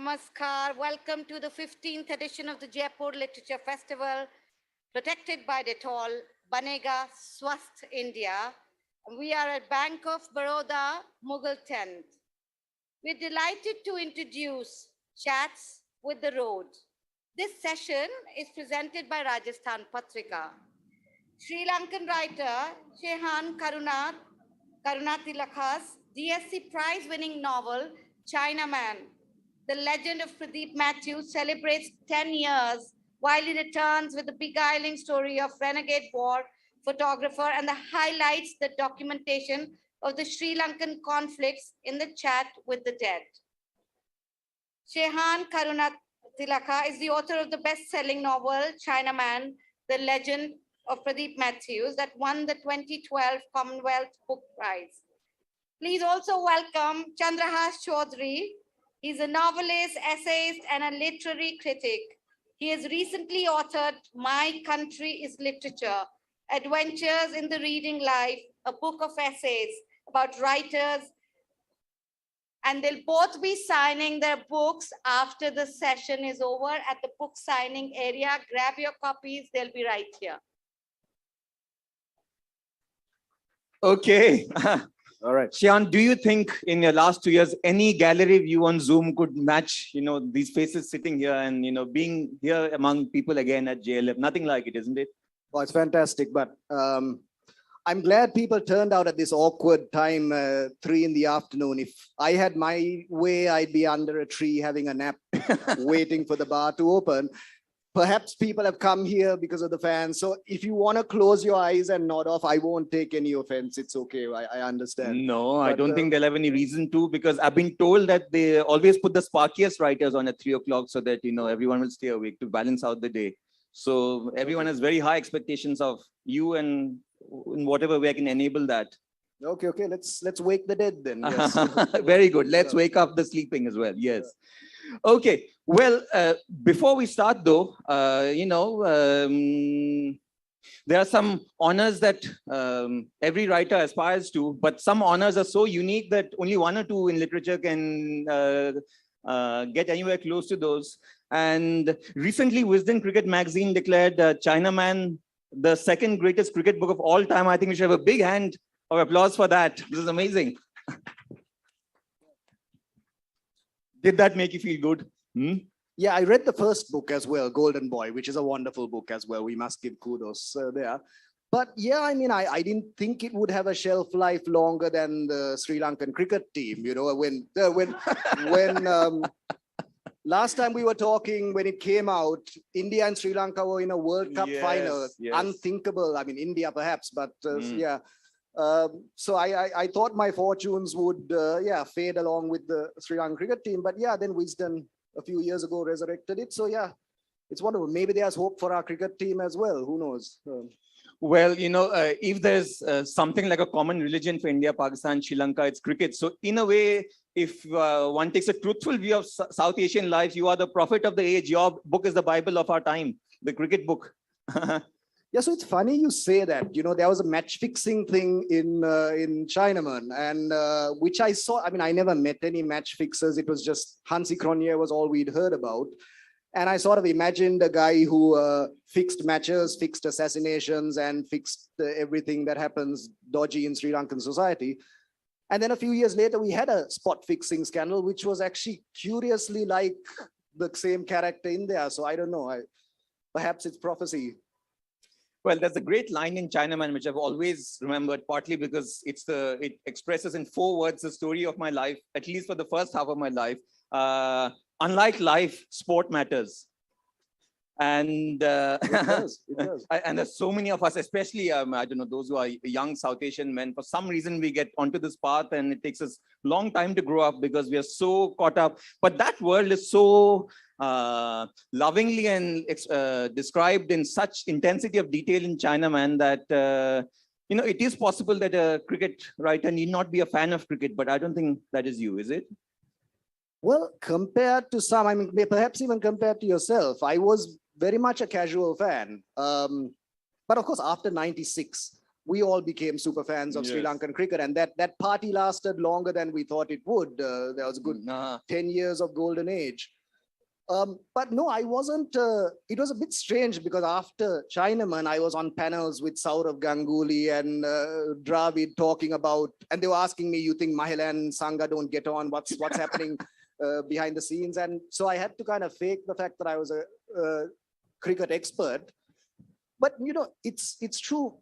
Namaskar. Welcome to the 15th edition of the Jaipur Literature Festival, protected by Dettol, Banega Swasth India. We are at Bank of Baroda, Mughal tent. We're delighted to introduce Chats with the Road. This session is presented by Rajasthan Patrika. Sri Lankan writer Shehan Karunatilaka's DSC Prize winning novel, Chinaman, The Legend of Pradeep Mathew, celebrates 10 years while he returns with the beguiling story of renegade war photographer and highlights the documentation of the Sri Lankan conflicts in the Chat with the Dead. Shehan Karunatilaka is the author of the best-selling novel, Chinaman, The Legend of Pradeep Mathew, that won the 2012 Commonwealth Book Prize. Please also welcome Chandrahas Choudhury. He's a novelist, essayist, and a literary critic. He has recently authored My Country is Literature, Adventures in the Reading Life, a book of essays about writers. And they'll both be signing their books after the session is over at the book signing area. Grab your copies, they'll be right here. Okay. All right. Shehan, do you think in your last 2 years, any gallery view on Zoom could match, these faces sitting here and, being here among people again at JLF? Nothing like it, isn't it? Well, it's fantastic, but I'm glad people turned out at this awkward time, 3 in the afternoon. If I had my way, I'd be under a tree having a nap, waiting for the bar to open. Perhaps people have come here because of the fans. So if you want to close your eyes and nod off, I won't take any offense. It's okay. I understand. No, but I don't think they'll have any reason to, because I've been told that they always put the sparkiest writers on at 3 o'clock so that, everyone will stay awake to balance out the day. So everyone has very high expectations of you, and in whatever way I can enable that. Okay. Let's wake the dead then. Yes. Very good. Let's wake up the sleeping as well. Yes. Okay. Well, before we start though, there are some honors that every writer aspires to, but some honors are so unique that only 1 or 2 in literature can get anywhere close to those. And recently, Wisden Cricket magazine declared Chinaman the 2nd greatest cricket book of all time. I think we should have a big hand of applause for that. This is amazing. Did that make you feel good? Yeah, I read the first book as well, Golden Boy, which is a wonderful book as well. We must give kudos there. But yeah, I didn't think it would have a shelf life longer than the Sri Lankan cricket team. When last time we were talking, when it came out, India and Sri Lanka were in a World Cup final. Yes. Unthinkable. India perhaps, but yeah. So I thought my fortunes would fade along with the Sri Lankan cricket team. But yeah, then Wisden a few years ago resurrected it. So yeah, it's wonderful. Maybe there's hope for our cricket team as well. Who knows? Well, if there's something like a common religion for India, Pakistan, Sri Lanka, it's cricket. So in a way, if one takes a truthful view of South Asian life, you are the prophet of the age. Your book is the Bible of our time, the cricket book. Yeah, so it's funny you say that. There was a match fixing thing in Chinaman, and which I saw. I never met any match fixers. It was just Hansi Cronje was all we'd heard about. And I sort of imagined a guy who fixed matches, fixed assassinations, and fixed everything that happens dodgy in Sri Lankan society. And then a few years later, we had a spot fixing scandal, which was actually curiously like the same character in there. So I don't know. Perhaps it's prophecy. Well, there's a great line in Chinaman, which I've always remembered, partly because it expresses in 4 words the story of my life, at least for the first half of my life. Unlike life, sport matters. And it does. And there's so many of us, especially, I don't know, those who are young South Asian men, for some reason we get onto this path and it takes us a long time to grow up because we are so caught up. But that world is so lovingly and described in such intensity of detail in Chinaman that, it is possible that a cricket writer need not be a fan of cricket, but I don't think that is you, is it? Well, compared to some, perhaps even compared to yourself, I was very much a casual fan. But of course, after 96, we all became super fans of Sri Yes. Lankan cricket, and that party lasted longer than we thought it would. There was a good 10 years of golden age. But no, I wasn't, it was a bit strange because after Chinaman, I was on panels with Saurav Ganguly and Dravid talking about, and they were asking me, you think Mahela and Sangha don't get on? What's happening behind the scenes? And so I had to kind of fake the fact that I was a cricket expert. But you know, it's true.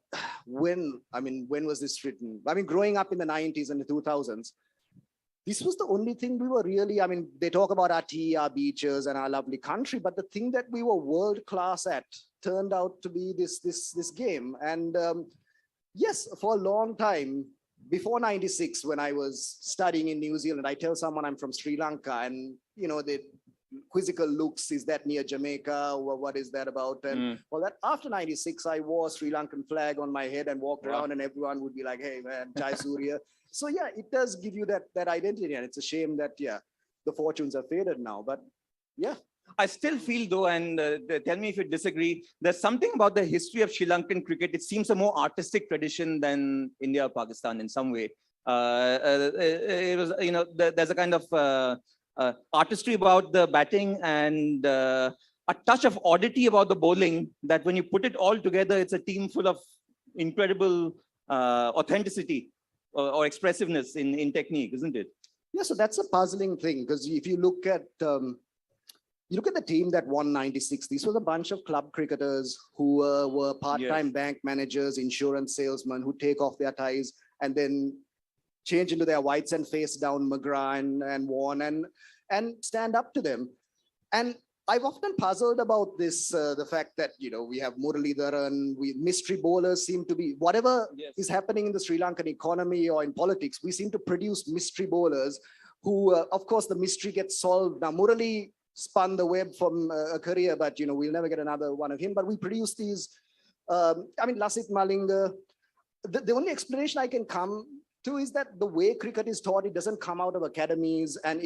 When was this written? I mean, growing up in the 90s and the 2000s, this was the only thing we were really, they talk about our tea, our beaches, and our lovely country, but the thing that we were world class at turned out to be this game. And yes, for a long time, before 96, when I was studying in New Zealand, I tell someone I'm from Sri Lanka, and you know, the quizzical looks, is that near Jamaica? What is that about? And well, that after 96, I wore a Sri Lankan flag on my head and walked around, and everyone would be like, hey man, Jai Surya. So yeah, it does give you that identity, and it's a shame that the fortunes have faded now. But yeah, I still feel though, and tell me if you disagree, there's something about the history of Sri Lankan cricket. It seems a more artistic tradition than India or Pakistan in some way. It was, you know, there's a kind of artistry about the batting and a touch of oddity about the bowling that when you put it all together, it's a team full of incredible authenticity or expressiveness in technique, isn't it? yeah. So that's a puzzling thing, because if you look at the team that won 96, this was a bunch of club cricketers who were part-time bank managers, insurance salesmen who take off their ties and then change into their whites and face down McGrath and Warren and stand up to them. And I've often puzzled about this, the fact that, you know, we have Muralidharan, mystery bowlers seem to be, whatever is happening in the Sri Lankan economy or in politics, we seem to produce mystery bowlers who, of course, the mystery gets solved. Now, Murali spun the web from a career, but, you know, we'll never get another one of him. But we produce these, Lasith Malinga. The only explanation I can come to is that the way cricket is taught, it doesn't come out of academies, and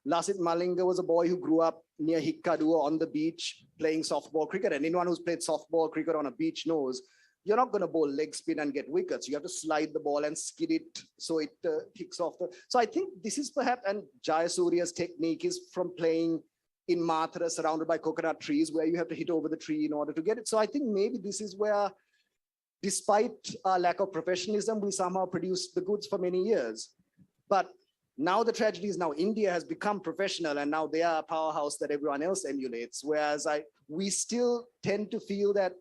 Lasith Malinga was a boy who grew up near Hikkadua on the beach playing softball cricket. And anyone who's played softball cricket on a beach knows you're not going to bowl leg spin and get wickets. You have to slide the ball and skid it so it kicks off. So I think this is perhaps, and Jayasurya's technique is from playing in Mathura surrounded by coconut trees where you have to hit over the tree in order to get it. So I think maybe this is where, despite our lack of professionalism, we somehow produced the goods for many years. But now the tragedy is now India has become professional, and now they are a powerhouse that everyone else emulates. Whereas we still tend to feel that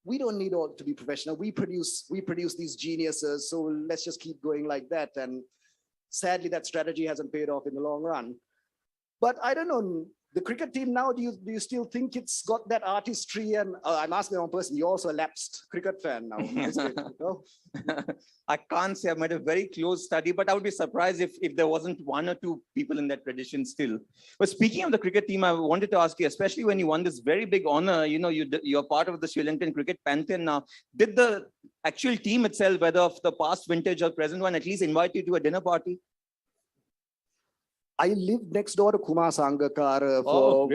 we don't need all to be professional. We produce these geniuses. So let's just keep going like that. And sadly, that strategy hasn't paid off in the long run. But I don't know, the cricket team now, do you still think it's got that artistry? And I'm asking the wrong person, you're also a lapsed cricket fan now. No? I can't say I've made a very close study, but I would be surprised if there wasn't one or two people in that tradition still. But speaking of the cricket team, I wanted to ask you, especially when you won this very big honor, you know, you're part of the Sri Lankan cricket pantheon now. Did the actual team itself, whether of the past vintage or present one, at least invite you to a dinner party? I lived next door to Kumar Sangakkara for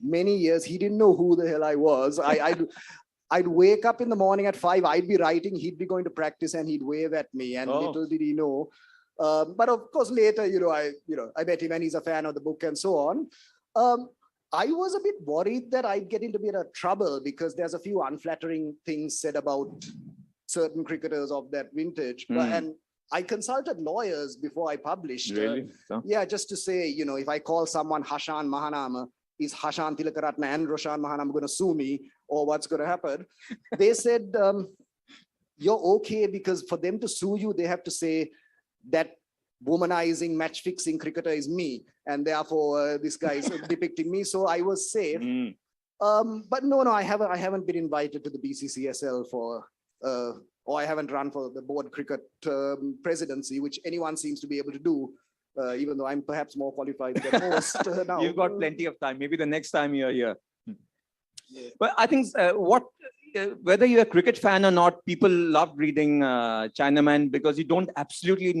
many years. He didn't know who the hell I was. I'd wake up in the morning at 5, I'd be writing, he'd be going to practice, and he'd wave at me, and little did he know. But of course, later, I met him, and he's a fan of the book and so on. I was a bit worried that I'd get into a bit of trouble because there's a few unflattering things said about certain cricketers of that vintage. And I consulted lawyers before I published. Really? Yeah, just to say, if I call someone Hashan Mahanama, is Hashan Tilakaratna and Roshan Mahanama going to sue me, or what's going to happen? They said, you're okay, because for them to sue you, they have to say that womanizing, match-fixing cricketer is me, and therefore this guy is depicting me, so I was safe. But no, I haven't been invited to the BCCSL or I haven't run for the board cricket presidency, which anyone seems to be able to do, even though I'm perhaps more qualified than most now. You've got plenty of time. Maybe the next time you're here. But I think whether you're a cricket fan or not, people love reading Chinaman because you don't absolutely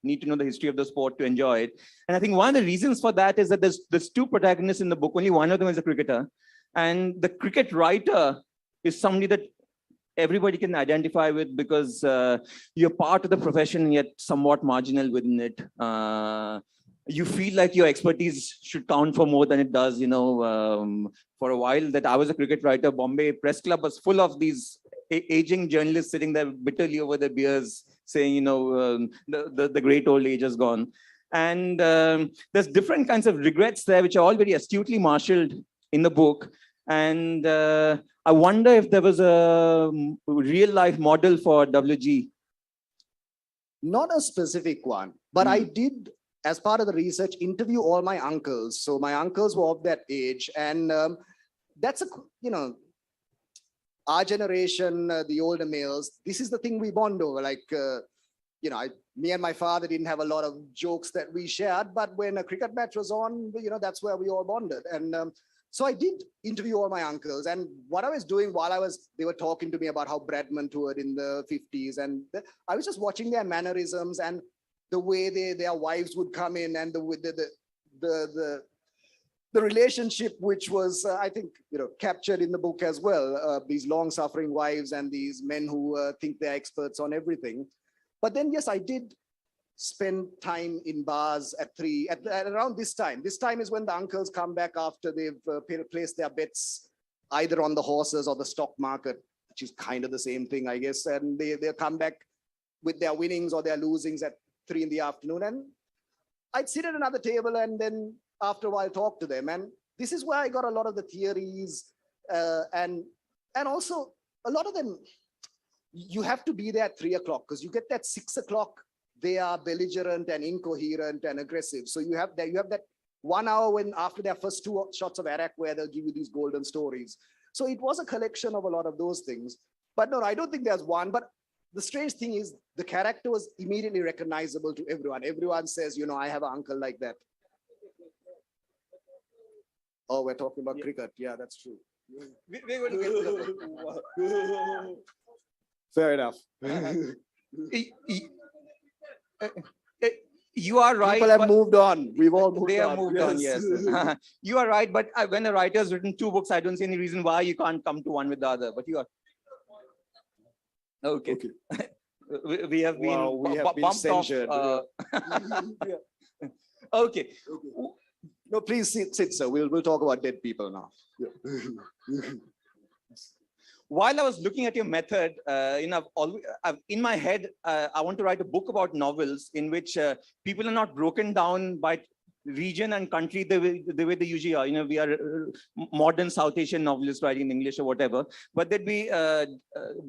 need to know the history of the sport to enjoy it. And I think one of the reasons for that is that there's two protagonists in the book. Only one of them is a cricketer. And the cricket writer is somebody that everybody can identify with because you're part of the profession yet somewhat marginal within it. You feel like your expertise should count for more than it does. For a while that I was a cricket writer, Bombay Press Club was full of these aging journalists sitting there bitterly over their beers saying, the great old age has gone. And there's different kinds of regrets there, which are all very astutely marshaled in the book. And I wonder if there was a real life model for WG. Not a specific one, but I did, as part of the research, interview all my uncles. So my uncles were of that age. And that's our generation, the older males, this is the thing we bond over. Like, me and my father didn't have a lot of jokes that we shared, but when a cricket match was on, that's where we all bonded. And so I did interview all my uncles. And what I was doing while they were talking to me about how Bradman toured in the 50s. And I was just watching their mannerisms and the way their wives would come in and the relationship, which was, I think, captured in the book as well. These long-suffering wives and these men who think they're experts on everything. But then, yes, I did spend time in bars at around this time. This time is when the uncles come back after they've placed their bets either on the horses or the stock market, which is kind of the same thing, I guess. And they'll come back with their winnings or their losings at 3 p.m. And I'd sit at another table and then after a while talk to them. And this is where I got a lot of the theories and also a lot of them, you have to be there at 3 o'clock because you get that 6 o'clock, they are belligerent and incoherent and aggressive. So you have that 1 hour when after their first 2 shots of arak where they'll give you these golden stories. So it was a collection of a lot of those things. But no, I don't think there's one. But the strange thing is the character was immediately recognizable to everyone. Everyone says, I have an uncle like that. Oh, we're talking about cricket. Yeah, that's true. We're going to get to the Fair enough. You are right. People have moved on. We've all moved on. They have moved on, yes. You are right. But when a writer has written 2 books, I don't see any reason why you can't come to one with the other. But you are. Okay. We have been censured. Okay. No, please sit, sir. We'll talk about dead people now. Yeah. While I was looking at your method, in my head, I want to write a book about novels in which people are not broken down by region and country the way they usually are. We are modern South Asian novelists writing in English or whatever, but they'd be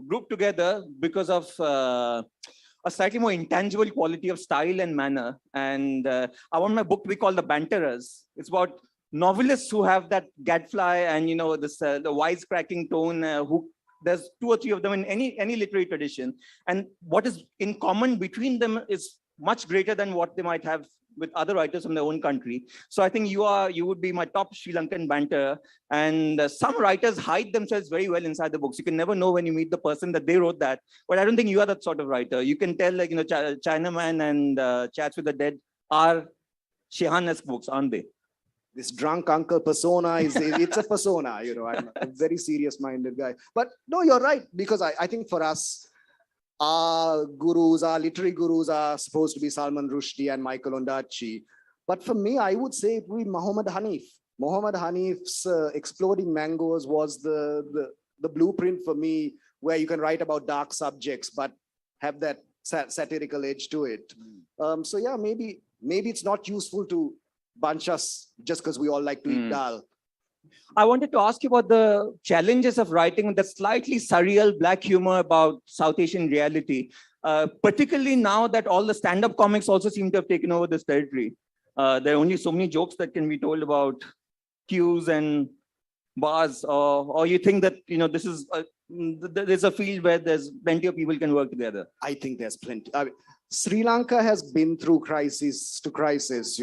grouped together because of a slightly more intangible quality of style and manner. And I want my book to be called The Banterers. It's about novelists who have that gadfly and the wisecracking tone. Who there's 2 or 3 of them in any literary tradition, and what is in common between them is much greater than what they might have with other writers from their own country. So I think you would be my top Sri Lankan banter. And some writers hide themselves very well inside the books. You can never know when you meet the person that they wrote that. But I don't think you are that sort of writer. You can tell, Chinaman and Chats with the Dead are Shehan-esque books, aren't they? This drunk uncle persona it's a persona, I'm a very serious-minded guy. But no, you're right, because I think for us, our literary gurus are supposed to be Salman Rushdie and Michael Ondaatje. But for me, I would say it would be Muhammad Hanif. Muhammad Hanif's Exploding Mangoes was the blueprint for me, where you can write about dark subjects, but have that satirical edge to it. So yeah, maybe it's not useful to bunch us just because we all like to eat dal. I wanted to ask you about the challenges of writing with the slightly surreal black humor about South Asian reality, particularly now that all the stand-up comics also seem to have taken over this territory. There are only so many jokes that can be told about queues and bars, or you think that this is there's a field where there's plenty of people can work together. I think there's plenty. Sri Lanka has been through crisis to crisis.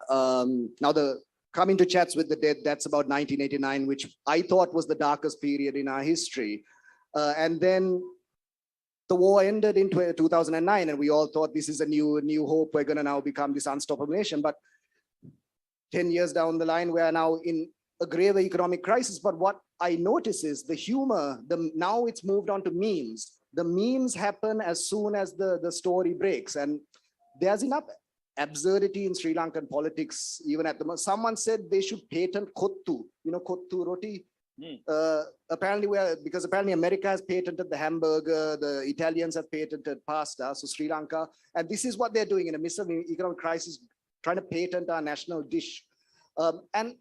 Now the Coming to Chats with the Dead, that's about 1989, which I thought was the darkest period in our history. And then the war ended in 2009, and we all thought this is a new hope. We're going to now become this unstoppable nation. But 10 years down the line, we are now in a grave economic crisis. But what I notice is the humor, now it's moved on to memes. The memes happen as soon as the story breaks. And there's enough absurdity in Sri Lankan politics, even at the moment. Someone said they should patent kottu, kottu roti. Apparently, because apparently America has patented the hamburger, the Italians have patented pasta, so Sri Lanka, and this is what they're doing in the midst of an economic crisis, trying to patent our national dish. And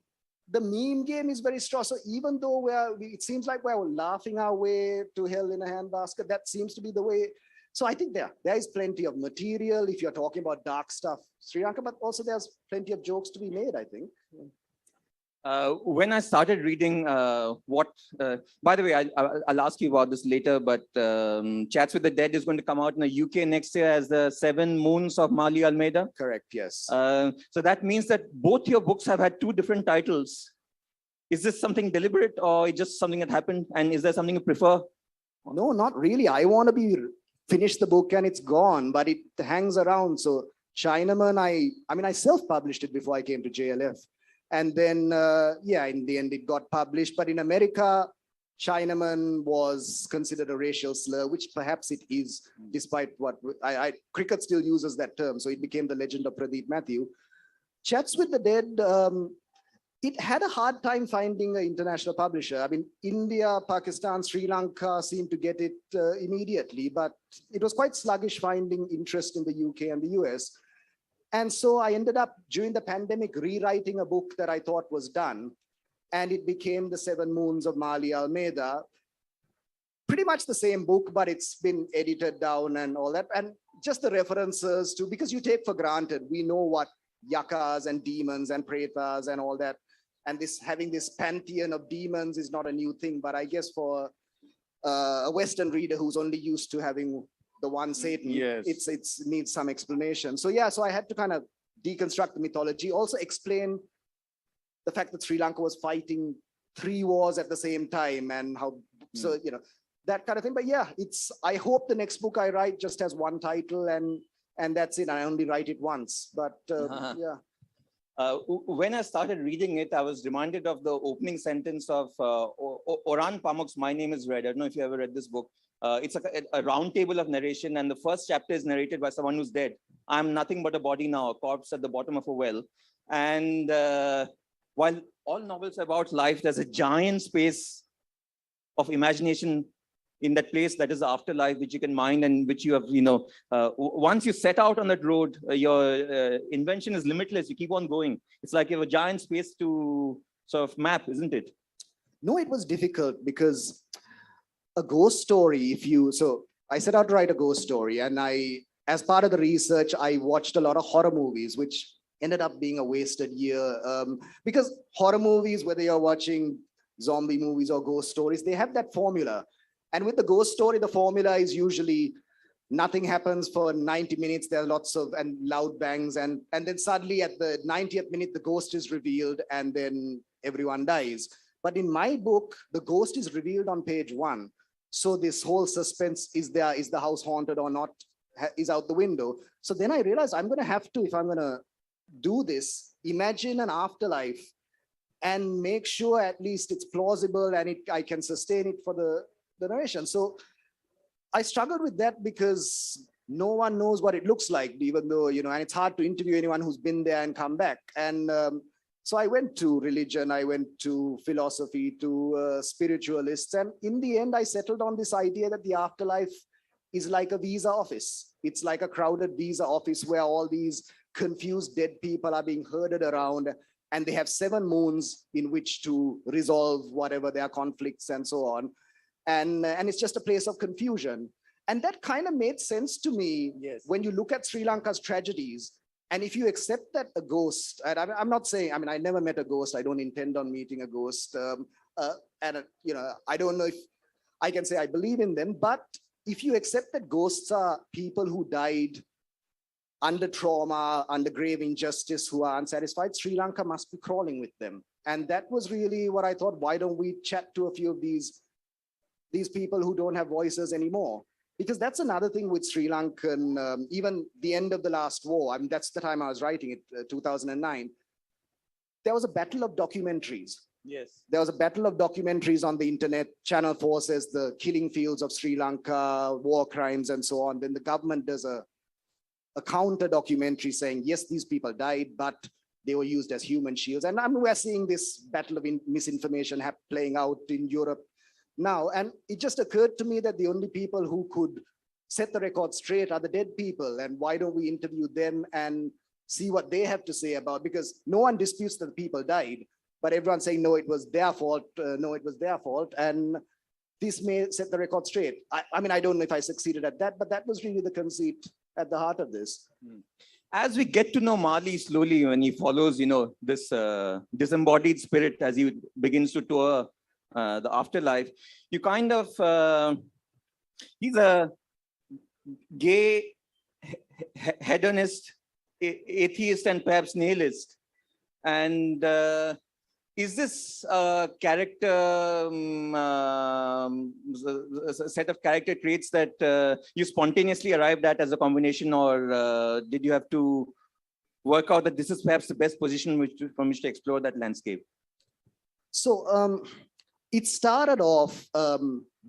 the meme game is very strong. So even though it seems like we're laughing our way to hell in a handbasket, that seems to be the way. So I think there is plenty of material if you're talking about dark stuff, Sri Lanka, but also there's plenty of jokes to be made, I think. When I started reading by the way, I'll ask you about this later, but Chats with the Dead is going to come out in the UK next year as the 7 Moons of Maali Almeida. Correct, yes. So that means that both your books have had 2 different titles. Is this something deliberate or just something that happened? And is there something you prefer? No, not really. I want to finish the book and it's gone, but it hangs around. So Chinaman, I self-published it before I came to JLF. And then, in the end, it got published. But in America, Chinaman was considered a racial slur, which perhaps it is, despite what cricket still uses that term. So it became the Legend of Pradeep Mathew. Chats with the Dead, it had a hard time finding an international publisher. I mean, India, Pakistan, Sri Lanka seemed to get it immediately, but it was quite sluggish finding interest in the UK and the US. And so I ended up, during the pandemic, rewriting a book that I thought was done. And it became The 7 Moons of Maali Almeida. Pretty much the same book, but it's been edited down and all that. And just the references to, because you take for granted, we know what yakas and demons and pretas and all that. And having this pantheon of demons is not a new thing. But I guess for a Western reader who's only used to having the one Satan, yes, it needs some explanation. So so I had to kind of deconstruct the mythology, also explain the fact that Sri Lanka was fighting 3 wars at the same time and how, so, that kind of thing. But I hope the next book I write just has 1 title and that's it. I only write it once, but when I started reading it, I was reminded of the opening sentence of Oran Pamuk's My Name is Red. I don't know if you ever read this book. It's a round table of narration, and the first chapter is narrated by someone who's dead. I'm nothing but a body now, a corpse at the bottom of a well. And while all novels are about life, there's a giant space of imagination in that place that is the afterlife, which you can mind and which you have, once you set out on that road, your invention is limitless. You keep on going. It's like you have a giant space to sort of map, isn't it? No, it was difficult because a ghost story, so I set out to write a ghost story, and as part of the research, I watched a lot of horror movies, which ended up being a wasted year. Because horror movies, whether you're watching zombie movies or ghost stories, they have that formula. And with the ghost story, the formula is usually nothing happens for 90 minutes. There are lots of loud bangs. And then suddenly at the 90th minute, the ghost is revealed and then everyone dies. But in my book, the ghost is revealed on page 1. So this whole suspense, is the house haunted or not, is out the window. So then I realized I'm going to have to, if I'm going to do this, imagine an afterlife and make sure at least it's plausible and I can sustain it for the narration. So I struggled with that because no one knows what it looks like, even though, and it's hard to interview anyone who's been there and come back. And so I went to religion, I went to philosophy, to spiritualists. And in the end, I settled on this idea that the afterlife is like a visa office. It's like a crowded visa office where all these confused dead people are being herded around, and they have 7 moons in which to resolve whatever their conflicts and so on. And it's just a place of confusion. And that kind of made sense to me. Yes. When you look at Sri Lanka's tragedies. And if you accept that a ghost, and I'm not saying, I never met a ghost. I don't intend on meeting a ghost. I don't know if I can say I believe in them, but if you accept that ghosts are people who died under trauma, under grave injustice, who are unsatisfied, Sri Lanka must be crawling with them. And that was really what I thought, why don't we chat to a few of these people who don't have voices anymore? Because that's another thing with Sri Lankan, even the end of the last war, that's the time I was writing it, 2009. There was a battle of documentaries. Yes. There was a battle of documentaries on the internet. Channel 4 says the killing fields of Sri Lanka, war crimes and so on. Then the government does a counter documentary saying, yes, these people died, but they were used as human shields. And we're seeing this battle of misinformation playing out in Europe now. And it just occurred to me that the only people who could set the record straight are the dead people. And why don't we interview them and see what they have to say about, because no one disputes that the people died, but everyone's saying, no, it was their fault. No, it was their fault. And this may set the record straight. I mean, I don't know if I succeeded at that, but that was really the conceit at the heart of this. As we get to know Maali slowly, when he follows, this disembodied spirit as he begins to tour the afterlife, you kind of, he's a gay hedonist, atheist, and perhaps nihilist. And is this a character, a set of character traits that you spontaneously arrived at as a combination, or did you have to work out that this is perhaps the best position from which to explore that landscape? So it started off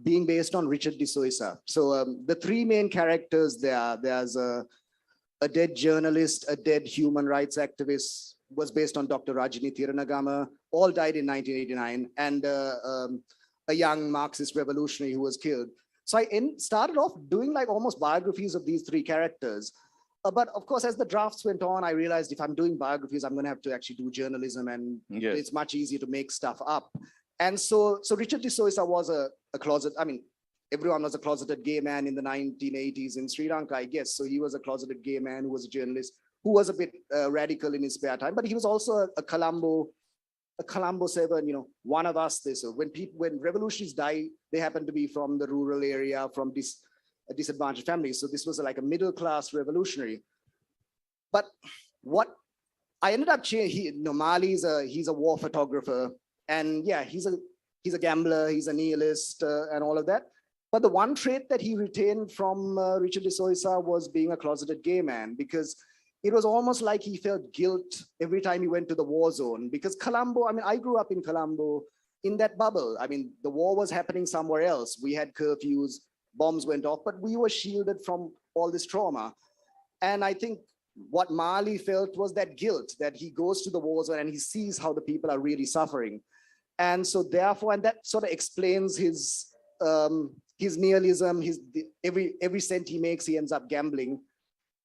being based on Richard de Souza. So the three main characters there's a dead journalist, a dead human rights activist, was based on Dr. Rajini Thiranagama, all died in 1989, and a young Marxist revolutionary who was killed. So I started off doing like almost biographies of these three characters. But of course, as the drafts went on, I realized if I'm doing biographies, I'm going to have to actually do journalism, and yes, it's much easier to make stuff up. And so Richard de Souza was a closet, I mean, everyone was a closeted gay man in the 1980s in Sri Lanka, I guess. So he was a closeted gay man who was a journalist, who was a bit radical in his spare time, but he was also a Colombo 7, one of us. So when revolutionaries die, they happen to be from the rural area, from disadvantaged families. So this was like a middle class revolutionary. But what I ended up changing, Maali he's a war photographer, and yeah, he's a gambler, he's a nihilist, and all of that. But the one trait that he retained from Richard de Souza was being a closeted gay man, because it was almost like he felt guilt every time he went to the war zone. Because Colombo, I mean, I grew up in Colombo in that bubble. I mean, the war was happening somewhere else. We had curfews, bombs went off, but we were shielded from all this trauma. And I think what Maali felt was that guilt, that he goes to the war zone and he sees how the people are really suffering. And so therefore, and that sort of explains his nihilism, every cent he makes, he ends up gambling.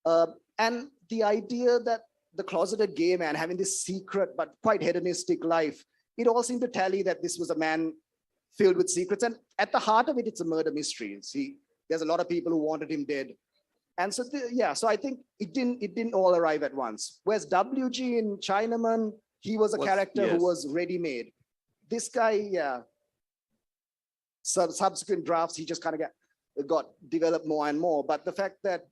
And the idea that the closeted gay man having this secret but quite hedonistic life, it all seemed to tally that this was a man filled with secrets. And at the heart of it, it's a murder mystery. There's a lot of people who wanted him dead. And so, so I think it didn't all arrive at once. Whereas WG in Chinaman, he was a character who was ready-made. This guy, subsequent drafts, he just kind of got developed more and more. But the fact that,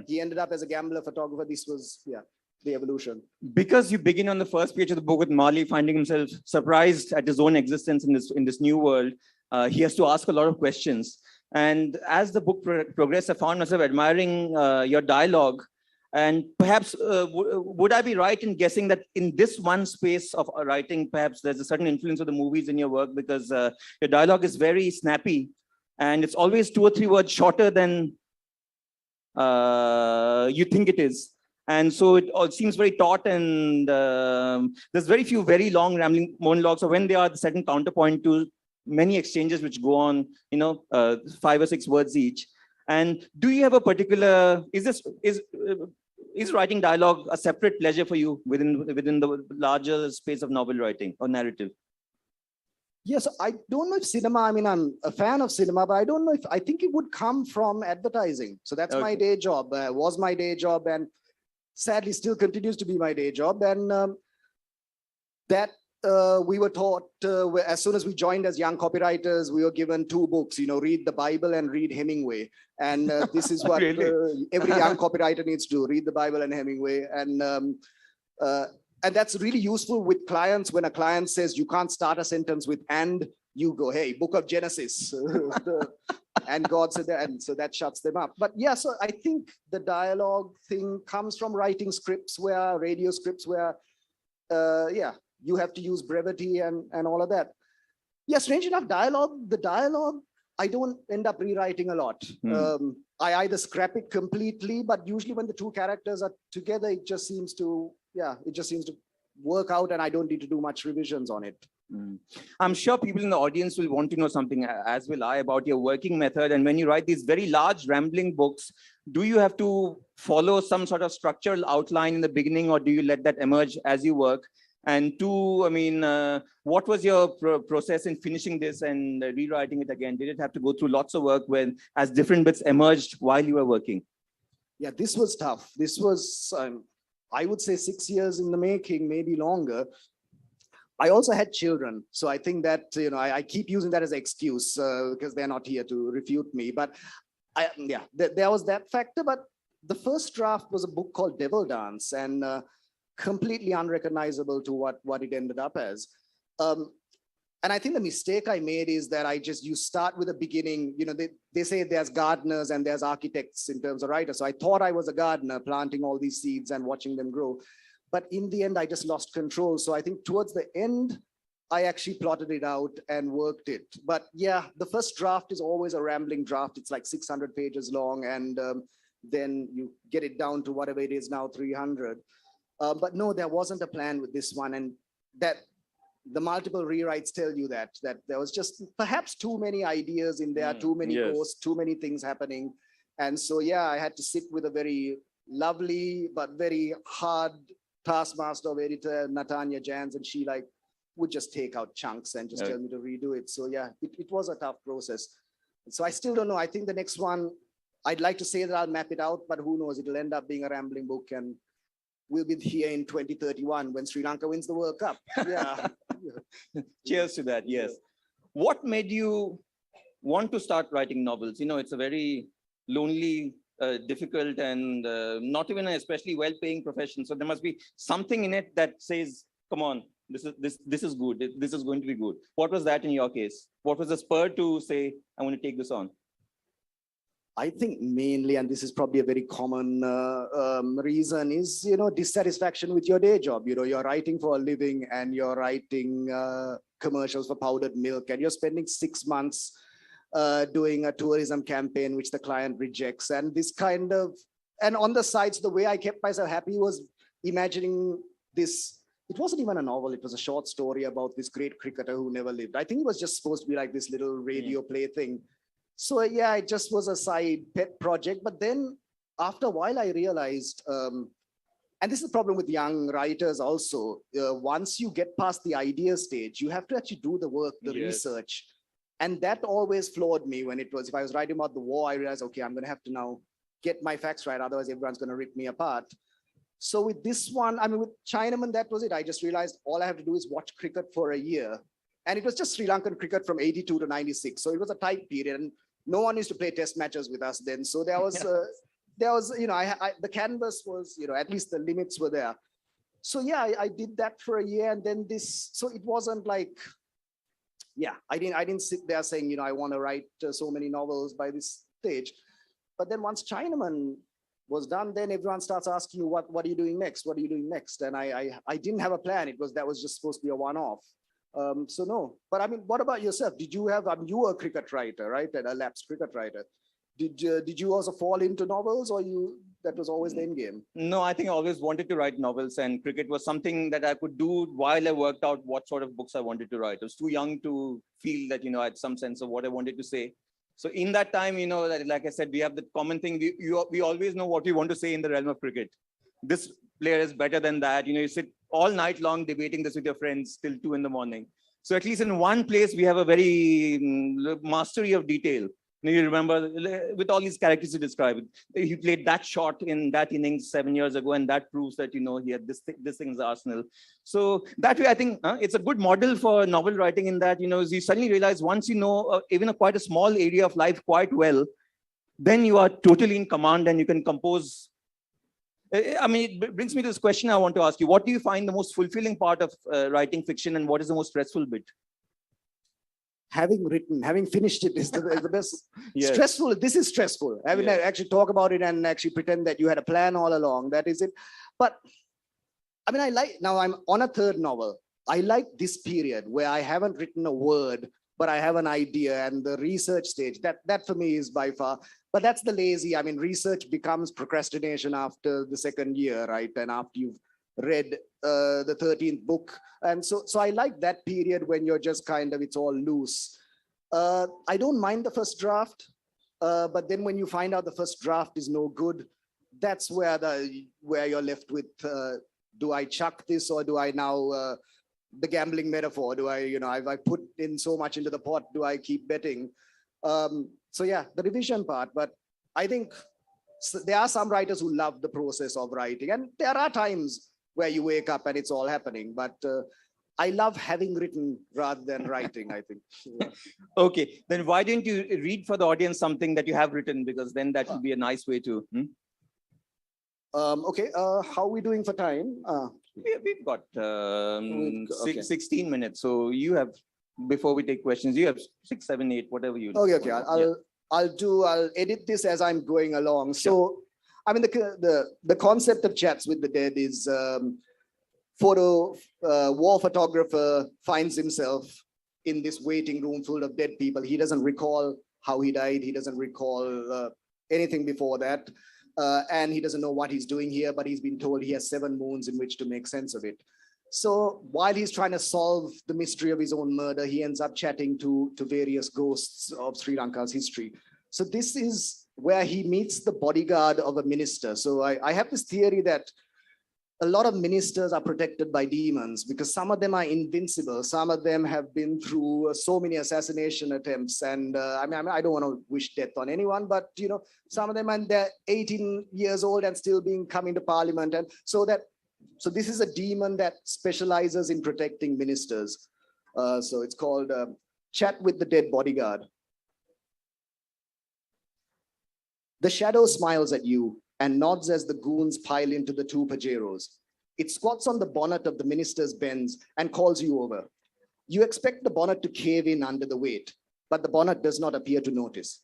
he ended up as a gambler photographer, this was, the evolution. Because you begin on the first page of the book with Maali finding himself surprised at his own existence in this new world, he has to ask a lot of questions. And as the book progressed, I found myself admiring your dialogue. And perhaps, would I be right in guessing that in this one space of writing, perhaps there's a certain influence of the movies in your work, because your dialogue is very snappy and it's always 2 or 3 words shorter than you think it is. And so it all seems very taut, and there's very few very long rambling monologues, or when they are the certain counterpoint to many exchanges which go on, 5 or 6 words each. And do you have a particular, is writing dialogue a separate pleasure for you within the larger space of novel writing or narrative? Yes, I don't know if cinema, I mean, I'm a fan of cinema, but I don't know if, I think it would come from advertising. So that's my day job, was my day job, and sadly still continues to be my day job. And we were taught, as soon as we joined as young copywriters, we were given 2 books, read the Bible and read Hemingway. And this is what Really? Every young copywriter needs to do, read the Bible and Hemingway. And that's really useful with clients. When a client says you can't start a sentence with "and," you go, hey, book of Genesis. And God said that, and so that shuts them up. But yeah, so I think the dialogue thing comes from writing scripts, radio scripts where, you have to use brevity and all of that. Yeah, strange enough, the dialogue, I don't end up rewriting a lot. I either scrap it completely, but usually when the two characters are together, it just seems to work out, and I don't need to do much revisions on it. I'm sure people in the audience will want to know something, as will I, about your working method. And when you write these very large rambling books, do you have to follow some sort of structural outline in the beginning, or do you let that emerge as you work? And two, I mean, what was your process in finishing this and rewriting it again? Did it have to go through lots of work as different bits emerged while you were working? Yeah, this was tough. This was, I would say, 6 years in the making, maybe longer. I also had children. So I think that, I keep using that as an excuse because they're not here to refute me. But there was that factor. But the first draft was a book called Devil Dance, and completely unrecognizable to what it ended up as. And I think the mistake I made is that you start with a beginning. They say there's gardeners and there's architects in terms of writers. So I thought I was a gardener planting all these seeds and watching them grow. But in the end, I just lost control. So I think towards the end, I actually plotted it out and worked it. But yeah, the first draft is always a rambling draft. It's like 600 pages long. And then you get it down to whatever it is now, 300. But no, there wasn't a plan with this one. And that the multiple rewrites tell you that there was just perhaps too many ideas in there, too many posts, too many things happening. And so, yeah, I had to sit with a very lovely, but very hard taskmaster of editor, Natanya Jans, and she would just take out chunks and just tell me to redo it. So yeah, it was a tough process. So I still don't know. I think the next one, I'd like to say that I'll map it out, but who knows, it'll end up being a rambling book, and we'll be here in 2031 when Sri Lanka wins the World Cup. Yeah. Cheers to that, yes. What made you want to start writing novels? It's a very lonely, difficult, and not even an especially well-paying profession. So there must be something in it that says, come on, this is good. This is going to be good. What was that in your case? What was the spur to say, I want to take this on? I think mainly, and this is probably a very common reason, is, dissatisfaction with your day job. You're writing for a living and you're writing commercials for powdered milk, and you're spending 6 months doing a tourism campaign, which the client rejects. And this kind of, and on the sides, the way I kept myself happy was imagining this. It wasn't even a novel. It was a short story about this great cricketer who never lived. I think it was just supposed to be like this little radio play thing. So yeah, it just was a side pet project. But then after a while, I realized, and this is the problem with young writers also, once you get past the idea stage, you have to actually do the work, the research. And that always floored me if I was writing about the war, I realized, okay, I'm going to have to now get my facts right. Otherwise, everyone's going to rip me apart. So with this one, with Chinaman, that was it. I just realized all I have to do is watch cricket for a year. And it was just Sri Lankan cricket from 82 to 96. So it was a tight period. And no one used to play test matches with us then. So there was, the canvas was, at least the limits were there. So yeah, I did that for a year, and then so it wasn't like, I didn't sit there saying, I want to write so many novels by this stage. But then once Chinaman was done, then everyone starts asking you, what are you doing next? What are you doing next? And I didn't have a plan. That was just supposed to be a one-off. So no, but what about yourself? Did you have, you were a cricket writer, right? And a lapsed cricket writer. Did you also fall into novels, or that was always the end game? No, I think I always wanted to write novels, and cricket was something that I could do while I worked out what sort of books I wanted to write. I was too young to feel that, I had some sense of what I wanted to say. So in that time, that, like I said, we have the common thing. We always know what we want to say in the realm of cricket. This player is better than that. You sit all night long debating this with your friends till 2 a.m. So at least in one place, we have a very mastery of detail. You remember with all these characters you described, he played that shot in that innings 7 years ago, and that proves that, he had this thing in the arsenal. So that way, I think it's a good model for novel writing in that, you suddenly realize once you know even quite a small area of life quite well, then you are totally in command and you can compose. It brings me to this question I want to ask you. What do you find the most fulfilling part of writing fiction, and what is the most stressful bit? Having finished it is the best. Yes. Stressful. This is stressful. Having to actually talk about it and actually pretend that you had a plan all along. That is it. But now I'm on a third novel. I like this period where I haven't written a word, but I have an idea, and the research stage, that for me is by far, but that's the lazy. I mean, research becomes procrastination after the second year, right? And after you've read the 13th book. And so I like that period when you're just kind of, it's all loose. I don't mind the first draft, but then when you find out the first draft is no good, that's where you're left with, do I chuck this, or do I now, the gambling metaphor, do I, I put in so much into the pot, do I keep betting? So yeah, the revision part, but I think there are some writers who love the process of writing, and there are times where you wake up and it's all happening, but I love having written rather than writing, I think. Okay, then why don't you read for the audience something that you have written, because then that will be a nice way to. Okay, how are we doing for time? We've got Okay. 16 minutes. So you have, before we take questions, you have 6, 7, 8, whatever you. Okay, Yeah. I'll edit this as I'm going along. So, I mean, the concept of Chats with the Dead is war photographer finds himself in this waiting room full of dead people. He doesn't recall how he died. He doesn't recall anything before that. And he doesn't know what he's doing here, but he's been told he has 7 moons in which to make sense of it. So while he's trying to solve the mystery of his own murder, he ends up chatting to various ghosts of Sri Lanka's history. So this is where he meets the bodyguard of a minister. So I have this theory that a lot of ministers are protected by demons because some of them are invincible. Some of them have been through so many assassination attempts. And I don't want to wish death on anyone, but some of them, and they're 18 years old and still coming to parliament. And so this is a demon that specializes in protecting ministers. So it's called Chat with the Dead Bodyguard. The shadow smiles at you and nods as the goons pile into the 2 Pajeros. It squats on the bonnet of the minister's Benz and calls you over. You expect the bonnet to cave in under the weight, but the bonnet does not appear to notice.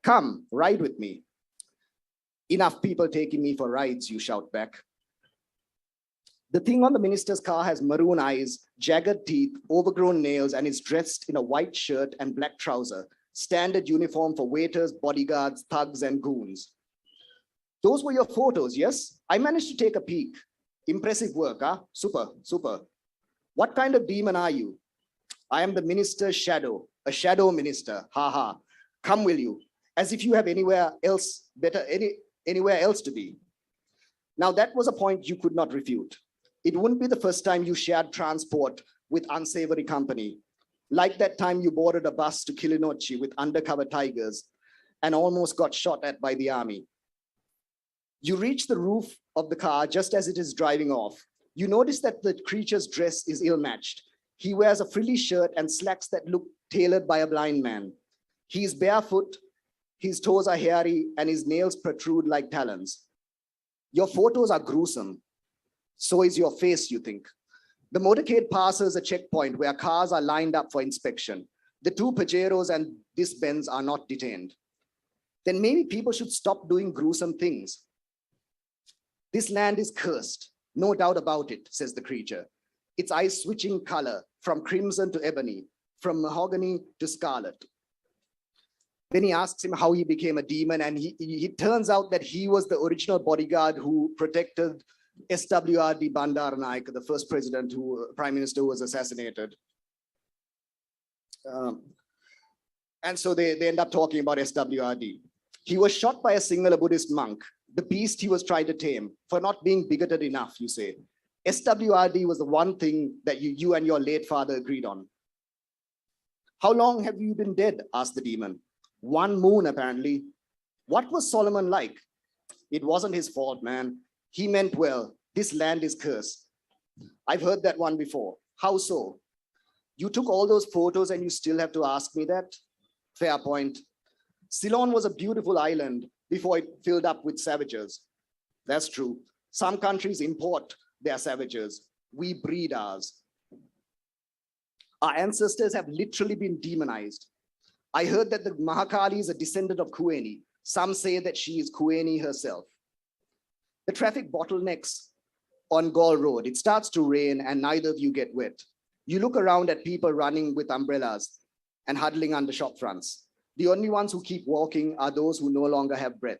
Come, ride with me. Enough people taking me for rides, you shout back. The thing on the minister's car has maroon eyes, jagged teeth, overgrown nails, and is dressed in a white shirt and black trouser, standard uniform for waiters, bodyguards, thugs, and goons. Those were your photos, yes? I managed to take a peek. Impressive work, huh? Super, super. What kind of demon are you? I am the minister's shadow, a shadow minister, ha ha. Come, will you? As if you have anywhere else to be. Now that was a point you could not refute. It wouldn't be the first time you shared transport with unsavory company. Like that time you boarded a bus to Kilinochchi with undercover tigers and almost got shot at by the army. You reach the roof of the car just as it is driving off. You notice that the creature's dress is ill-matched. He wears a frilly shirt and slacks that look tailored by a blind man. He is barefoot, his toes are hairy, and his nails protrude like talons. Your photos are gruesome. So is your face, you think. The motorcade passes a checkpoint where cars are lined up for inspection. The 2 Pajeros and this Benz are not detained. Then maybe people should stop doing gruesome things. This land is cursed, no doubt about it, says the creature. Its eyes switching color from crimson to ebony, from mahogany to scarlet. Then he asks him how he became a demon, and he turns out that he was the original bodyguard who protected SWRD Bandaranaike, the first prime minister who was assassinated. And so they end up talking about SWRD. He was shot by a Sinhala Buddhist monk, the beast he was trying to tame, for not being bigoted enough, you say. SWRD was the one thing that you and your late father agreed on. How long have you been dead? Asked the demon. 1 moon, apparently. What was Solomon like? It wasn't his fault, man. He meant well. This land is cursed. I've heard that one before. How so? You took all those photos and you still have to ask me that? Fair point. Ceylon was a beautiful island before it filled up with savages. That's true. Some countries import their savages. We breed ours. Our ancestors have literally been demonized. I heard that the Mahakali is a descendant of Kueni. Some say that she is Kueni herself. The traffic bottlenecks on Gaul Road. It starts to rain and neither of you get wet. You look around at people running with umbrellas and huddling under shop fronts. The only ones who keep walking are those who no longer have breath.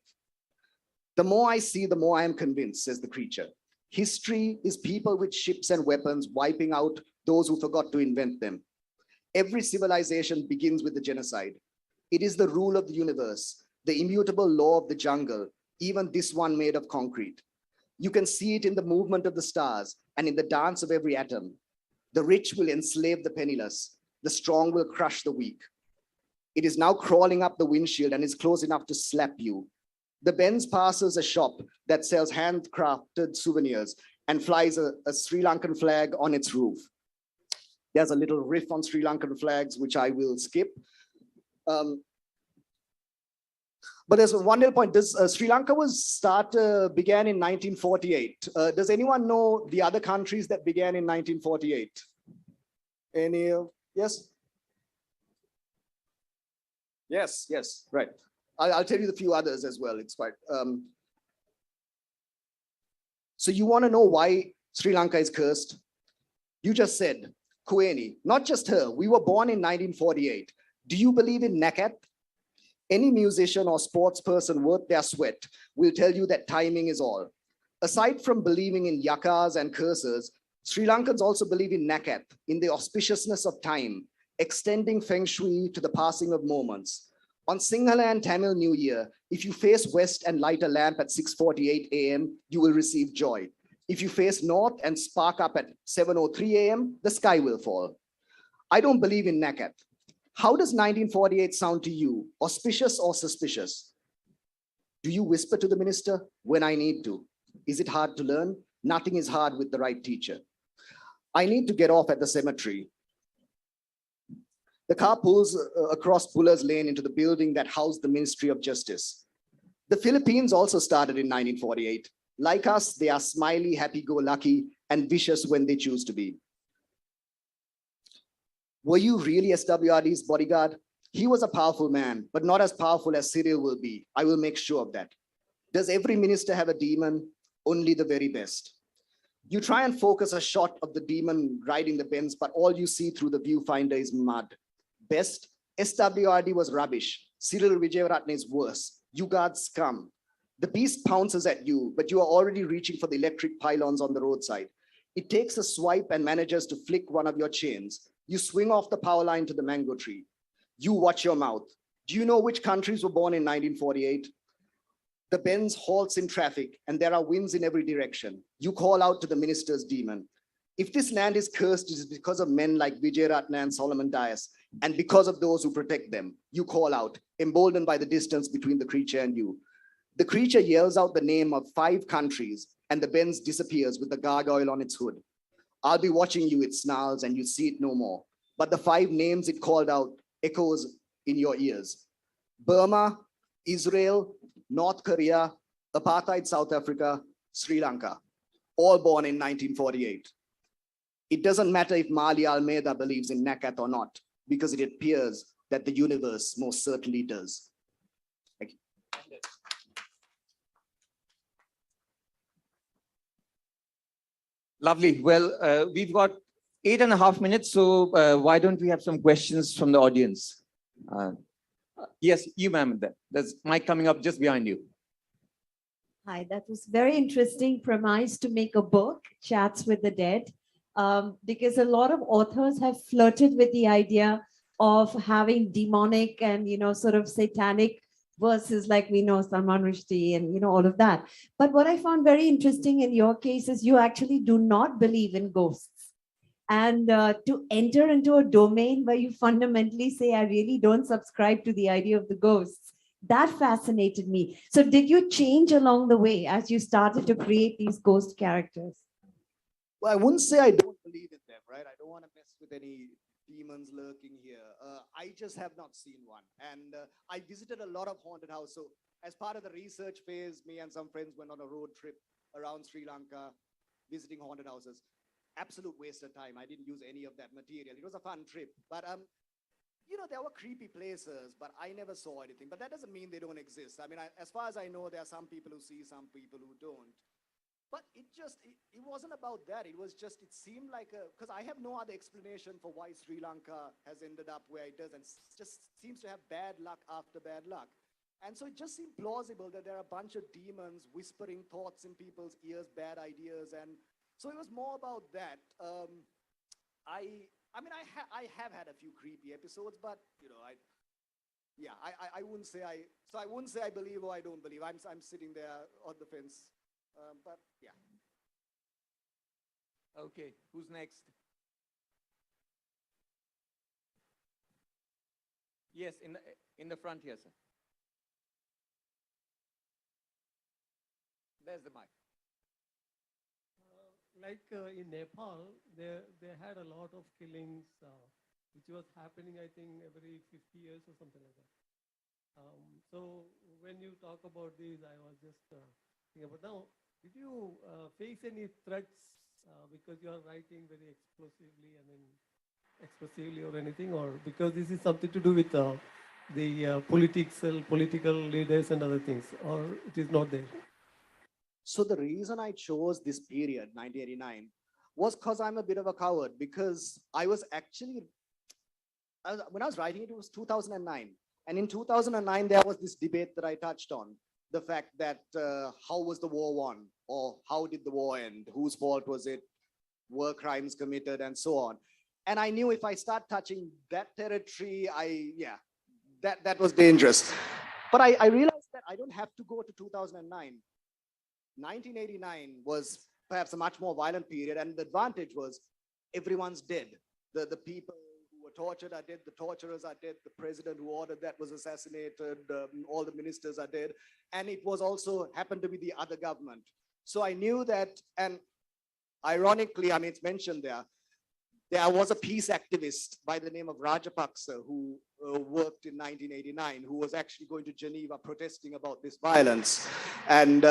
The more I see, the more I am convinced, says the creature. History is people with ships and weapons wiping out those who forgot to invent them. Every civilization begins with the genocide. It is the rule of the universe, the immutable law of the jungle, even this one made of concrete. You can see it in the movement of the stars and in the dance of every atom. The rich will enslave the penniless. The strong will crush the weak. It is now crawling up the windshield and is close enough to slap you. The Benz passes a shop that sells handcrafted souvenirs and flies a Sri Lankan flag on its roof. There's a little riff on Sri Lankan flags, which I will skip. But there's one little point. Sri Lanka began in 1948. Does anyone know the other countries that began in 1948? Any? Yes? Yes, right. I'll tell you the few others as well. It's quite. So you want to know why Sri Lanka is cursed? You just said, Kueni, not just her. We were born in 1948. Do you believe in Nakat? Any musician or sports person worth their sweat will tell you that timing is all. Aside from believing in yakas and curses, Sri Lankans also believe in Nakat, in the auspiciousness of time, extending feng shui to the passing of moments. On Sinhala and Tamil New Year, if you face west and light a lamp at 6:48 a.m., you will receive joy. If you face north and spark up at 7:03 a.m., the sky will fall. I don't believe in Nakat. How does 1948 sound to you? Auspicious or suspicious? Do you whisper to the minister? When I need to. Is it hard to learn? Nothing is hard with the right teacher. I need to get off at the cemetery. The car pulls across Buller's Lane into the building that housed the Ministry of Justice. The Philippines also started in 1948. Like us, they are smiley, happy-go-lucky, and vicious when they choose to be. Were you really SWRD's bodyguard? He was a powerful man, but not as powerful as Cyril will be. I will make sure of that. Does every minister have a demon? Only the very best. You try and focus a shot of the demon riding the Benz, but all you see through the viewfinder is mud. Best, SWRD was rubbish. Cyril Vijayaratne is worse. You guards scum. The beast pounces at you, but you are already reaching for the electric pylons on the roadside. It takes a swipe and manages to flick one of your chains. You swing off the power line to the mango tree. You watch your mouth. Do you know which countries were born in 1948? The Benz halts in traffic and there are winds in every direction. You call out to the minister's demon. If this land is cursed, it is because of men like Vijayaratne and Solomon Dias, and because of those who protect them. You call out, emboldened by the distance between the creature and you. The creature yells out the name of 5 countries and the Benz disappears with the gargoyle on its hood. I'll be watching you, it snarls, and you see it no more. But the 5 names it called out echoes in your ears. Burma, Israel, North Korea, apartheid South Africa, Sri Lanka, all born in 1948. It doesn't matter if Maali Almeida believes in Nakat or not, because it appears that the universe most certainly does. Thank you. Lovely. Well, we've got 8.5 minutes, so why don't we have some questions from the audience? Yes, you, ma'am. There's mic coming up just behind you. Hi, that was very interesting premise to make a book, Chats with the Dead, because a lot of authors have flirted with the idea of having demonic and, sort of satanic verses like we know Salman Rushdie and, all of that. But what I found very interesting in your case is you actually do not believe in ghosts. And to enter into a domain where you fundamentally say, I really don't subscribe to the idea of the ghosts, that fascinated me. So did you change along the way as you started to create these ghost characters? Well, I wouldn't say I don't believe in them, right? I don't want to mess with any demons lurking here. I just have not seen one. And I visited a lot of haunted houses. So as part of the research phase, me and some friends went on a road trip around Sri Lanka, visiting haunted houses. Absolute waste of time. I didn't use any of that material. It was a fun trip. But, there were creepy places, but I never saw anything. But that doesn't mean they don't exist. I mean, as far as I know, there are some people who see, some people who don't. But it it wasn't about that. It was just, it seemed like because I have no other explanation for why Sri Lanka has ended up where it does, and just seems to have bad luck after bad luck. And so it just seemed plausible that there are a bunch of demons whispering thoughts in people's ears, bad ideas. And so it was more about that. I mean, I have had a few creepy episodes, but I wouldn't say I wouldn't say I believe or I don't believe. I'm sitting there on the fence. But yeah. Okay, who's next? Yes, in the front here, sir. There's the mic. In Nepal, they had a lot of killings, which was happening, I think, every 50 years or something like that. So when you talk about this, I was just thinking about now, did you face any threats because you are writing very explosively, expressively or anything, or because this is something to do with the political leaders and other things, or it is not there? So the reason I chose this period, 1989, was because I'm a bit of a coward, because I was actually, when I was writing it, it was 2009. And in 2009, there was this debate that I touched on, the fact that how was the war won, or how did the war end? Whose fault was it? Were crimes committed, and so on. And I knew if I start touching that territory, that was dangerous. But I realized that I don't have to go to 2009. 1989 was perhaps a much more violent period, and the advantage was everyone's dead. The people who were tortured are dead, the torturers are dead, the president who ordered that was assassinated, all the ministers are dead, and it was also happened to be the other government. So I knew that, and ironically, I mean, it's mentioned there was a peace activist by the name of Rajapaksa who worked in 1989, who was actually going to Geneva protesting about this violence. And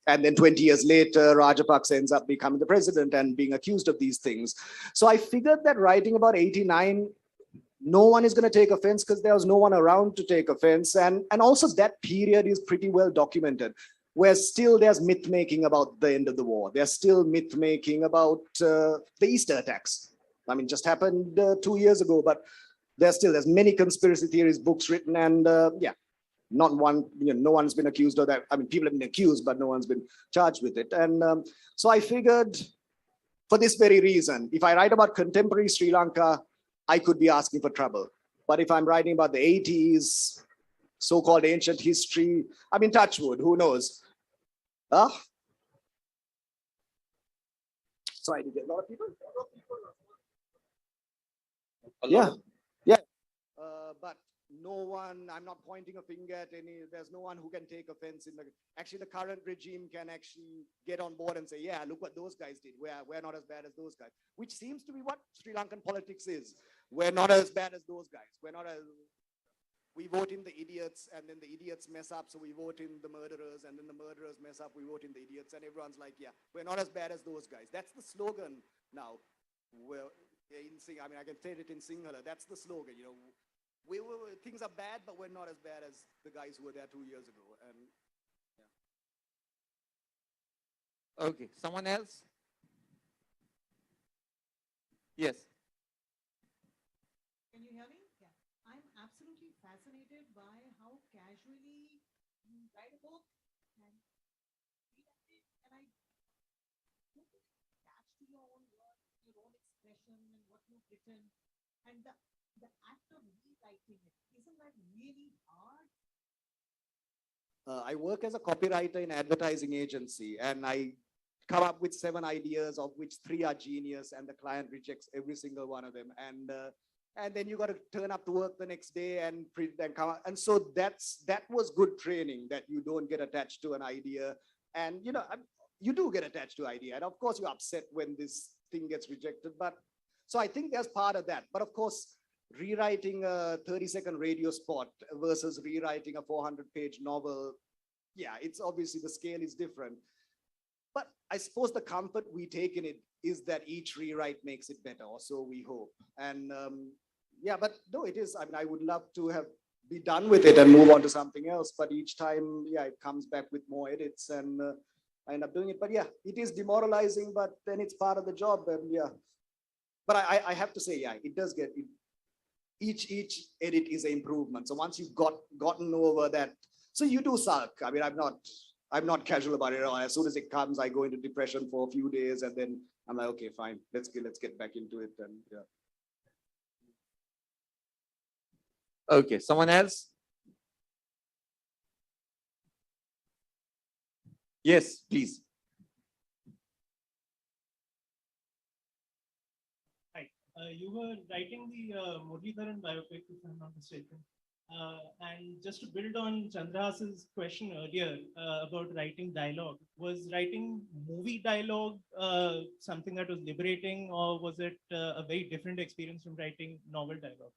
and then 20 years later, Rajapaksa ends up becoming the president and being accused of these things. So I figured that writing about 89, no one is going to take offense because there was no one around to take offense. And also that period is pretty well documented, where still there's myth making about the end of the war. There's still myth making about the Easter attacks. I mean, just happened 2 years ago, but there's many conspiracy theories, books written, and not one, no one's been accused of that. I mean, people have been accused, but no one's been charged with it. And so I figured, for this very reason, if I write about contemporary Sri Lanka, I could be asking for trouble. But if I'm writing about the 80s, so-called ancient history, I mean, touch wood, who knows? Sorry to get a lot of people. Yeah. But no one, I'm not pointing a finger at any, there's no one who can take offense actually the current regime can actually get on board and say, yeah, look what those guys did. We're not as bad as those guys, which seems to be what Sri Lankan politics is. We're not as bad as those guys. We vote in the idiots, and then the idiots mess up, so we vote in the murderers, and then the murderers mess up, we vote in the idiots, and everyone's like, yeah, we're not as bad as those guys. That's the slogan now. I mean, I can say it in Sinhala. That's the slogan, things are bad, but we're not as bad as the guys who were there 2 years ago. And yeah. Okay, someone else? Yes. Can you hear me? Yeah. I'm absolutely fascinated by how casually you write a book and read it, and I don't attach to your own work, your own expression and what you've written, and the act of rewriting it. Isn't that really hard? I work as a copywriter in advertising agency, and I come up with 7 ideas, of which 3 are genius, and the client rejects every single one of them. And then you got to turn up to work the next day and print and come out. And so that was good training, that you don't get attached to an idea. And you do get attached to idea. And of course you're upset when this thing gets rejected. But so I think there's part of that. But of course, rewriting a 30-second radio spot versus rewriting a 400-page novel, yeah, it's obviously the scale is different. But I suppose the comfort we take in it is that each rewrite makes it better, or so we hope. And yeah, but no, it is. I mean, I would love to have be done with it and move on to something else. But each time, yeah, it comes back with more edits and I end up doing it. But yeah, it is demoralizing, but then it's part of the job. And yeah, but I have to say, yeah, it does get it. Each edit is an improvement. So once you've gotten over that, so you do sulk. I mean, I'm not casual about it at all. As soon as it comes, I go into depression for a few days, and then I'm like, okay, fine, let's get back into it. And yeah. Okay, someone else? Yes, please. Hi. You were writing the Muralidharan biopic, if I'm not mistaken. And just to build on Chandrahas's question earlier about writing dialogue, was writing movie dialogue something that was liberating, or was it a very different experience from writing novel dialogue?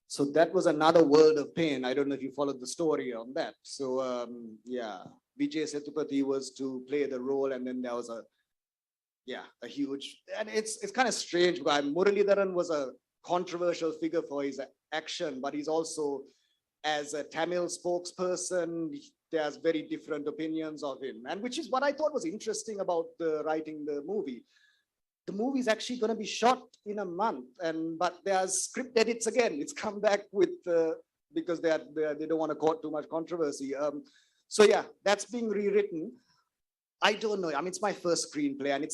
So that was another world of pain. I don't know if you followed the story on that. So yeah, Vijay Sethupathi was to play the role, and then there was a huge, and it's kind of strange because Muralidharan was a controversial figure for his action, but he's also, as a Tamil spokesperson, there's very different opinions of him, and which is what I thought was interesting about writing the movie. The movie is actually going to be shot in a month, but there's script edits again. It's come back with because they don't want to cause too much controversy. So yeah, that's being rewritten. I don't know. I mean, it's my first screenplay, and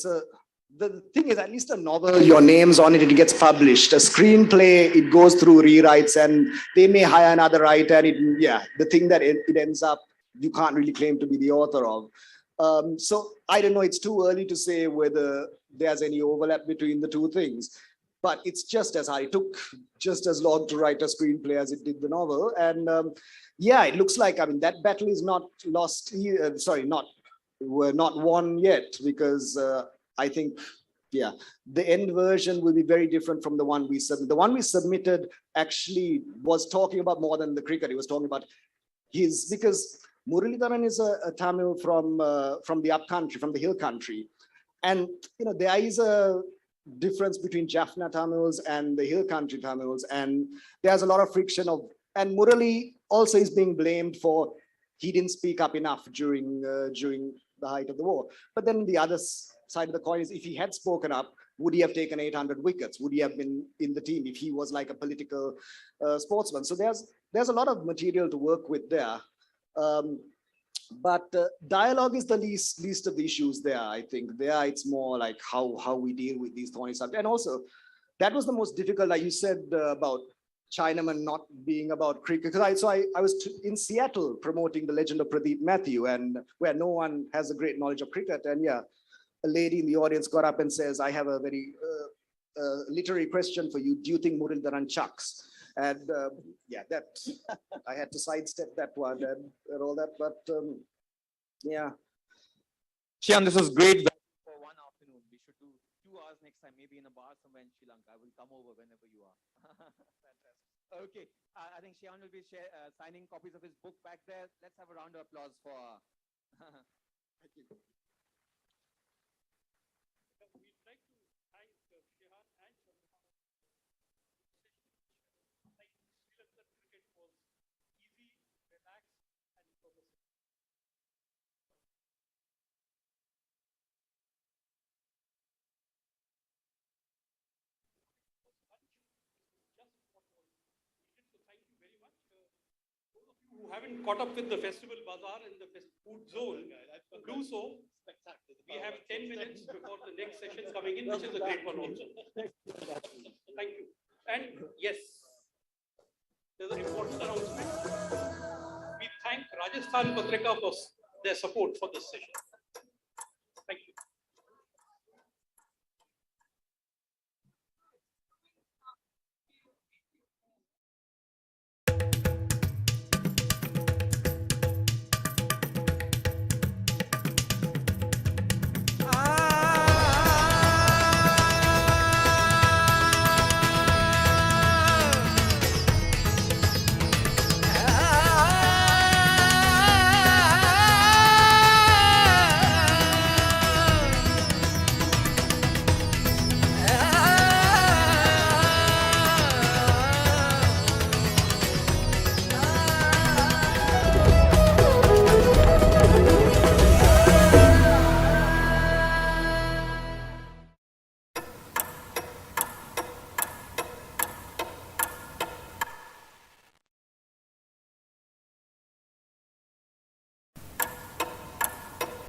the thing is, at least a novel, your name's on it, it gets published. A screenplay, it goes through rewrites, and they may hire another writer. And the thing that it ends up, you can't really claim to be the author of. So I don't know. It's too early to say whether there's any overlap between the two things. But it's just as hard. It took just as long to write a screenplay as it did the novel. And it looks like, I mean, that battle is not lost. We're not won yet, because I think, the end version will be very different from the one we submitted. The one we submitted actually was talking about more than the cricket. He was talking about because Muralidharan is a Tamil from the upcountry, from the hill country. And, there is a difference between Jaffna Tamils and the hill country Tamils. And there's a lot of friction and Murali also is being blamed for, he didn't speak up enough during the height of the war. But then the other side of the coin is, if he had spoken up, would he have taken 800 wickets? Would he have been in the team if he was like a political sportsman? So there's a lot of material to work with there. But dialogue is the least of the issues there, I think. There, it's more like how we deal with these thorny subjects. And also, that was the most difficult, like you said about Chinaman not being about cricket. Because I was in Seattle promoting the Legend of Pradeep Mathew, and where no one has a great knowledge of cricket. And a lady in the audience got up and says, I have a very literary question for you. Do you think Muralidharan chucks? And that I had to sidestep that one and all that. But Shehan, this was great for one afternoon. We should do 2 hours next time, maybe in a bar somewhere in Sri Lanka. I will come over whenever you are. Fantastic. Okay, I think Shehan will be signing copies of his book back there. Let's have a round of applause for. Thank you. We'd like to thank Shehan and Chandrahas. Like Sri Lankan cricket was easy, relaxed, and progressive. So thank you very much. Those of you who haven't caught up with the festival bazaar and the food zone, do so. We have 10 minutes before the next session coming in, which is a great one also. Thank you. And yes, there's an important announcement. We thank Rajasthan Patrika for their support for this session.